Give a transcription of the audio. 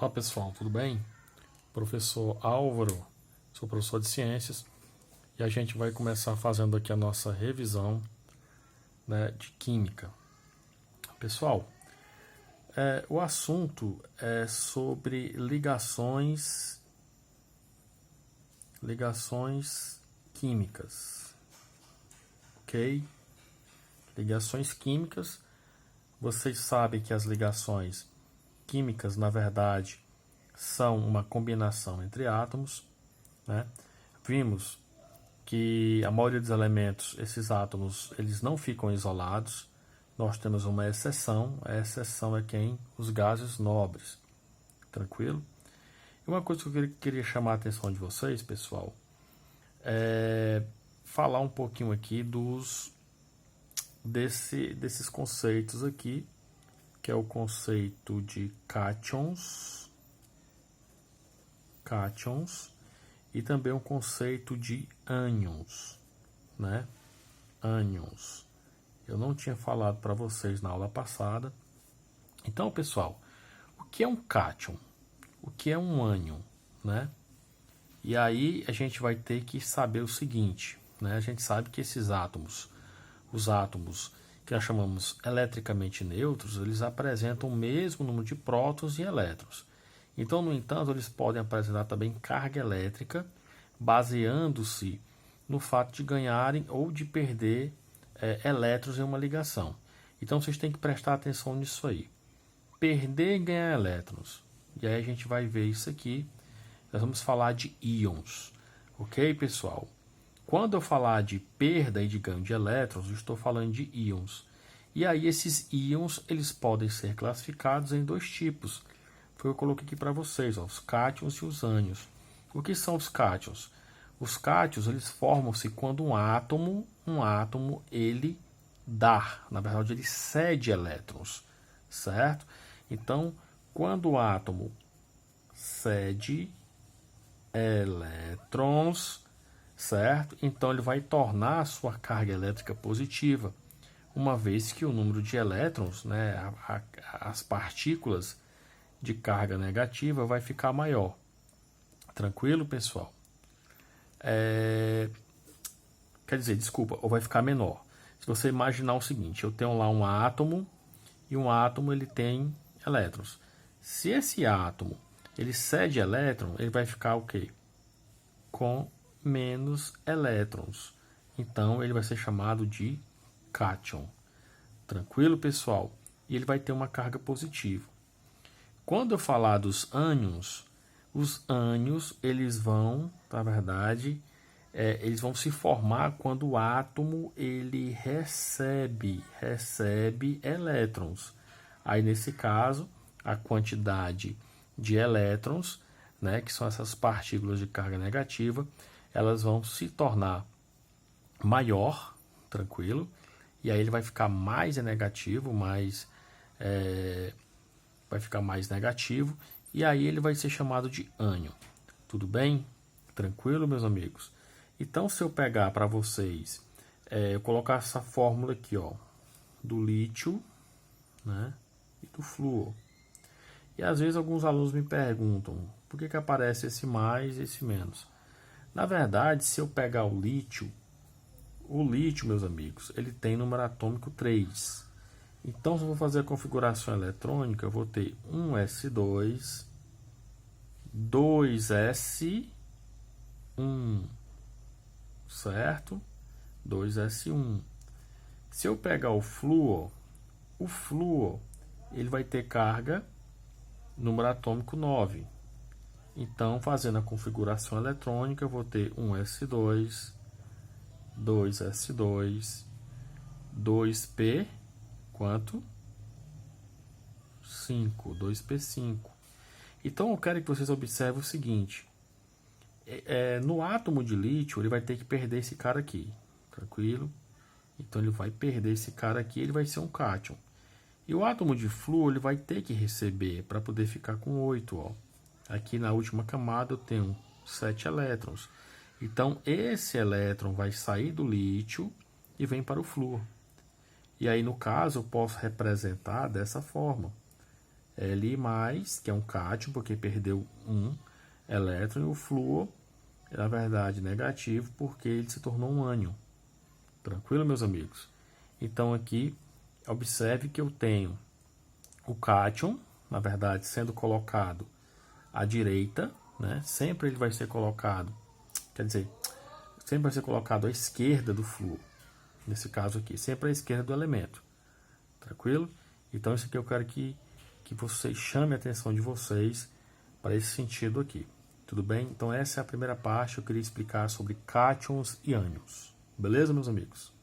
Olá pessoal, tudo bem? Professor Álvaro, sou professor de ciências e a gente vai começar fazendo aqui a nossa revisão, né, de química. Pessoal, o assunto é sobre ligações químicas, ok? Ligações químicas, vocês sabem que as ligações químicas, na verdade, são uma combinação entre átomos, né? Vimos que a maioria dos elementos, esses átomos, eles não ficam isolados. Nós temos uma exceção, a exceção é quem? Os gases nobres. Tranquilo? E uma coisa que eu queria chamar a atenção de vocês, pessoal, é falar um pouquinho aqui desses conceitos aqui, que é o conceito de cátions, e também o conceito de ânions, né? Ânions. Eu não tinha falado para vocês na aula passada. Então, pessoal, o que é um cátion? O que é um ânion, né? E aí a gente vai ter que saber o seguinte, né? A gente sabe que esses átomos, os átomos que nós chamamos eletricamente neutros, eles apresentam o mesmo número de prótons e elétrons. Então, no entanto, eles podem apresentar também carga elétrica, baseando-se no fato de ganharem ou de perder elétrons em uma ligação. Então, vocês têm que prestar atenção nisso aí. Perder e ganhar elétrons. E aí a gente vai ver isso aqui. Nós vamos falar de íons. Ok, pessoal? Quando eu falar de perda e de ganho de elétrons, eu estou falando de íons. E aí esses íons, eles podem ser classificados em dois tipos. Foi o que eu coloquei aqui para vocês, ó, os cátions e os ânions. O que são os cátions? Os cátions, eles formam-se quando um átomo, ele dá, na verdade, ele cede elétrons, certo? Então, quando o átomo cede elétrons, certo? Então, ele vai tornar a sua carga elétrica positiva, uma vez que o número de elétrons, né, as partículas de carga negativa vai ficar maior. Tranquilo, pessoal? Quer dizer, desculpa, ou vai ficar menor. Se você imaginar o seguinte, eu tenho lá um átomo e um átomo ele tem elétrons. Se esse átomo ele cede elétron, ele vai ficar o quê? Com menos elétrons. Então ele vai ser chamado de cátion. Tranquilo, pessoal? E ele vai ter uma carga positiva. Quando eu falar dos ânions, os ânions eles vão, na verdade, eles vão se formar quando o átomo ele recebe elétrons. Aí nesse caso, a quantidade de elétrons, né, que são essas partículas de carga negativa, elas vão se tornar maior, tranquilo, e aí ele vai ficar mais negativo, vai ficar mais negativo, e aí ele vai ser chamado de ânion. Tudo bem? Tranquilo, meus amigos? Então, se eu pegar para vocês, eu colocar essa fórmula aqui, ó, do lítio, né, e do flúor. E às vezes alguns alunos me perguntam, por que aparece esse mais e esse menos? Na verdade, se eu pegar o lítio, meus amigos, ele tem número atômico 3. Então, se eu vou fazer a configuração eletrônica, eu vou ter um S2, 2S1, certo? 2S1. Se eu pegar o flúor, ele vai ter carga, número atômico 9. Então, fazendo a configuração eletrônica, eu vou ter um S2, 2S2, 2P, quanto? 5, 2P5. Então eu quero que vocês observem o seguinte, no átomo de lítio ele vai ter que perder esse cara aqui, tranquilo? Então ele vai perder esse cara aqui, ele vai ser um cátion. E o átomo de flúor ele vai ter que receber para poder ficar com 8, ó. Aqui na última camada eu tenho 7 elétrons. Então esse elétron vai sair do lítio e vem para o flúor. E aí, no caso, eu posso representar dessa forma. Li+, que é um cátion, porque perdeu um elétron, e o flúor, na verdade, negativo, porque ele se tornou um ânion. Tranquilo, meus amigos? Então, aqui, observe que eu tenho o cátion, na verdade, sendo colocado à direita, né? Sempre ele vai ser colocado, quer dizer, sempre vai ser colocado à esquerda do flúor. Nesse caso aqui, sempre à esquerda do elemento. Tranquilo? Então, isso aqui eu quero que vocês chamem a atenção de vocês para esse sentido aqui. Tudo bem? Então, essa é a primeira parte. Eu queria explicar sobre cátions e ânions. Beleza, meus amigos?